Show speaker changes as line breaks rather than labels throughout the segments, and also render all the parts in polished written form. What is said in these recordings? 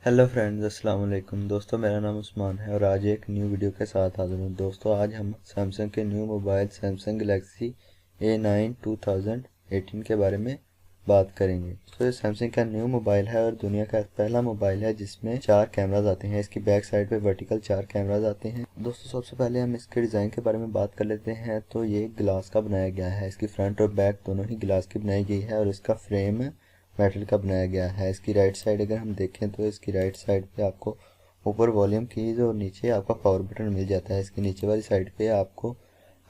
Hello friends, अस्सलाम वालेकुम। दोस्तों, मेरा नाम उस्मान है और आज एक न्यू वीडियो के साथ हाजिर हूँ। दोस्तों, आज हम सैमसंग के new mobile Samsung Galaxy A9 2018 के बारे में बात करेंगे। तो ये सैमसंग का न्यू मोबाइल है और दुनिया का पहला मोबाइल है जिसमें 4 कैमराज आते हैं। इसकी बैक साइड पे वर्टिकल 4 कैमराज आते हैं। दोस्तों, सबसे पहले हम इसके डिज़ाइन के बारे में बात कर लेते हैं। तो ये ग्लास का बनाया गया है। इसकी फ्रंट और बैक दोनों ही ग्लास की बनाई गई है और इसका फ्रेम मेटल का बनाया गया है। इसकी राइट साइड अगर हम देखें तो इसकी राइट साइड पे आपको ऊपर वॉल्यूम कीज और नीचे आपका पावर बटन मिल जाता है। इसकी नीचे वाली साइड पे आपको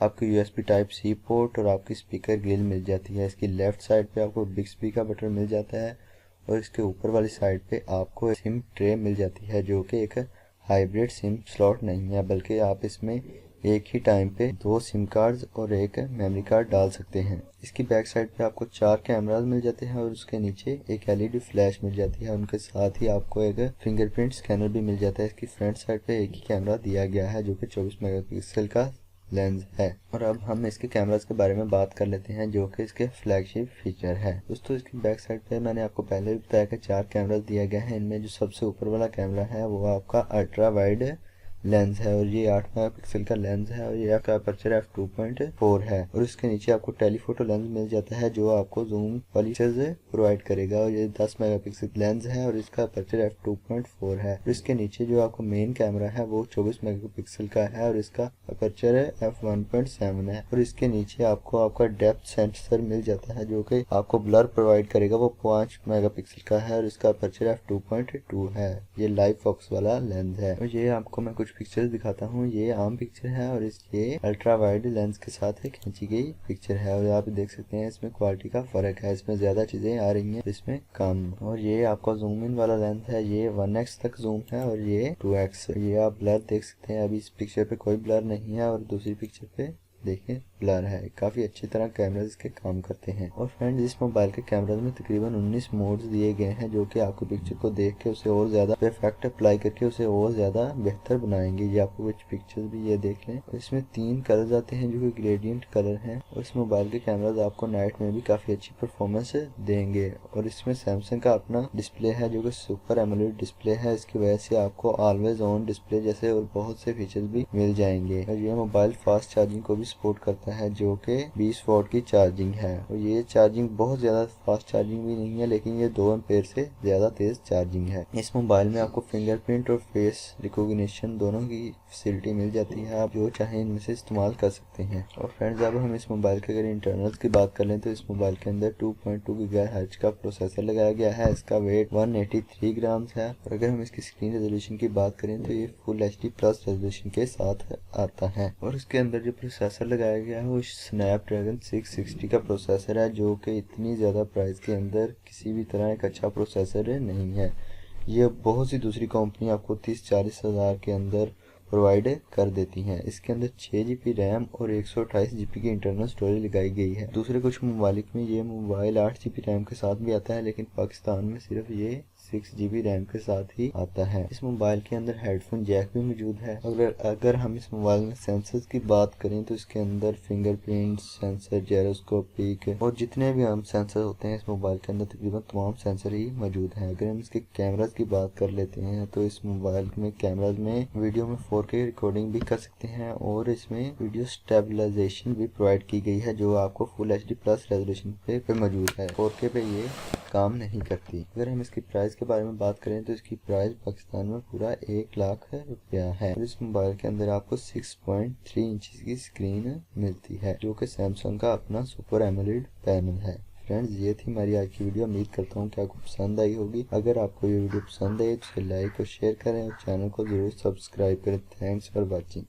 आपकी USB टाइप C पोर्ट और आपकी स्पीकर ग्रिल मिल जाती है। इसकी लेफ्ट साइड पे आपको बिग स्पी का बटन मिल जाता है और इसके ऊपर वाली साइड पे आपको सिम ट्रे मिल जाती है, जो कि एक हाइब्रिड सिम स्लॉट नहीं है, बल्कि आप इसमें एक ही टाइम पे 2 सिम कार्ड्स और एक मेमोरी कार्ड डाल सकते हैं। इसकी बैक साइड पे आपको 4 कैमराज मिल जाते हैं और उसके नीचे एक LED फ्लैश मिल जाती है। उनके साथ ही आपको एक फिंगरप्रिंट स्कैनर भी मिल जाता है। इसकी फ्रंट साइड पे एक ही कैमरा दिया गया है जो कि 24 मेगापिक्सल का लेंस है। और अब हम इसके कैमरास के बारे में बात कर लेते हैं, जो कि इसके फ्लैगशिप फीचर है। दोस्तों, इसकी बैक साइड पे मैंने आपको पहले भी बताया कि 4 कैमरास दिया गया है। इनमें जो सबसे ऊपर वाला कैमरा है वो आपका अल्ट्रा वाइड लेंस है और ये 8 मेगापिक्सल का लेंस है और ये आपका अपर्चर f2.4 है। और इसके नीचे आपको टेलीफोटो लेंस मिल जाता है जो आपको जूम वाली चीज प्रोवाइड करेगा और ये 10 मेगापिक्सल लेंस है और इसका अपर्चर f2.4 है। और इसके नीचे जो आपको मेन कैमरा है वो 24 मेगापिक्सल का है और इसका अपर्चर f1.7 है। और इसके नीचे आपको आपका डेप्थ सेंसर मिल जाता है जो कि आपको ब्लर प्रोवाइड करेगा, वो 5 मेगापिक्सल का है और इसका अपर्चर f2.2 है। ये लाइव फोकस वाला लेंस है। और ये आपको मैं कुछ पिक्चर्स दिखाता हूँ। ये आम पिक्चर है और ये अल्ट्रा वाइड लेंस के साथ खींची गई पिक्चर है और आप देख सकते हैं इसमें क्वालिटी का फर्क है। इसमें ज्यादा चीजें आ रही हैं, इसमें कम। और ये आपका जूम इन वाला लेंस है, ये 1x तक जूम है और ये 2x। ये आप ब्लर देख सकते हैं, अभी इस पिक्चर पे कोई ब्लर नहीं है और दूसरी पिक्चर पे देखें ब्लर है। काफी अच्छी तरह कैमराज इसके काम करते हैं। और फ्रेंड्स, इस मोबाइल के कैमराज में तकरीबन 19 मोड्स दिए गए हैं जो कि आपको पिक्चर को देख के उसे और ज्यादा इफेक्ट अप्लाई करके उसे और ज्यादा बेहतर बनाएंगे। ये आपको कुछ पिक्चर्स भी ये देख लें। और इसमें 3 कलर्स आते हैं जो कि ग्रेडियंट कलर हैं और इस मोबाइल के कैमराज आपको नाइट में भी काफी अच्छी परफॉर्मेंस देंगे। और इसमें सैमसंग का अपना डिस्प्ले है जो कि सुपर एमोलेड डिस्प्ले है। इसकी वजह से आपको ऑलवेज ऑन डिस्प्ले जैसे और बहुत से फीचर्स भी मिल जाएंगे। और ये मोबाइल फास्ट चार्जिंग को भी सपोर्ट करता है जो कि 20 वॉट की चार्जिंग है। और ये चार्जिंग बहुत ज्यादा फास्ट चार्जिंग भी नहीं है, लेकिन ये 2 एम्पेयर से ज्यादा तेज चार्जिंग है। इस मोबाइल में आपको फिंगरप्रिंट और फेस रिकॉग्निशन दोनों की फैसिलिटी मिल जाती है, आप जो चाहें इनमें से इस्तेमाल कर सकते हैं। और फ्रेंड्स, अब हम इस मोबाइल के अगर इंटरनल्स की बात कर लें तो इस मोबाइल के अंदर 2.2 गीगाहर्ट्ज का प्रोसेसर लगाया गया है। इसका वेट 183 ग्राम्स है। और अगर हम इसकी स्क्रीन रेजोल्यूशन की बात करें तो ये फुल HD प्लस रेजोल्यूशन के साथ आता है। और इसके अंदर जो प्रोसेसर लगाया गया है वो स्नैपड्रैगन 660 का प्रोसेसर है, जो कि इतनी ज़्यादा प्राइस के अंदर किसी भी तरह एक अच्छा प्रोसेसर नहीं है। ये बहुत सी दूसरी कंपनी आपको 30-40 हज़ार के अंदर प्रोवाइड कर देती हैं। इसके अंदर 6 GB रैम और 128 GB की इंटरनल स्टोरेज लगाई गई है। दूसरे कुछ ममालिक में ये मोबाइल 8 GB रैम के साथ भी आता है, लेकिन पाकिस्तान में सिर्फ ये 6 GB रैम के साथ ही आता है। इस मोबाइल के अंदर हेडफोन जैक भी मौजूद है। अगर हम इस मोबाइल में सेंसर्स की बात करें तो इसके अंदर फिंगरप्रिंट सेंसर, जायरोस्कोपिक और जितने भी हम सेंसर होते हैं इस मोबाइल के अंदर तकरीबन तमाम सेंसर ही मौजूद हैं। अगर हम इसके कैमराज की बात कर लेते हैं तो इस मोबाइल में कैमराज में वीडियो में 4K रिकॉर्डिंग भी कर सकते हैं और इसमें वीडियो स्टेबलाइजेशन भी प्रोवाइड की गई है जो आपको फुल HD प्लस रेजोल्यूशन पे मौजूद है। 4K पे ये काम नहीं करती। अगर हम इसकी प्राइस के बारे में बात करें तो इसकी प्राइस पाकिस्तान में पूरा 1 लाख रुपया है। और इस मोबाइल के अंदर आपको 6.3 इंच की स्क्रीन मिलती है जो कि सैमसंग का अपना सुपर एमोलेड पैनल है। फ्रेंड्स, ये थी हमारी आज की वीडियो। उम्मीद करता हूँ कि आपको पसंद आई होगी। अगर आपको ये वीडियो पसंद आई तो इसे लाइक और शेयर करें और चैनल को जरूर सब्सक्राइब करें। Thanks for watching.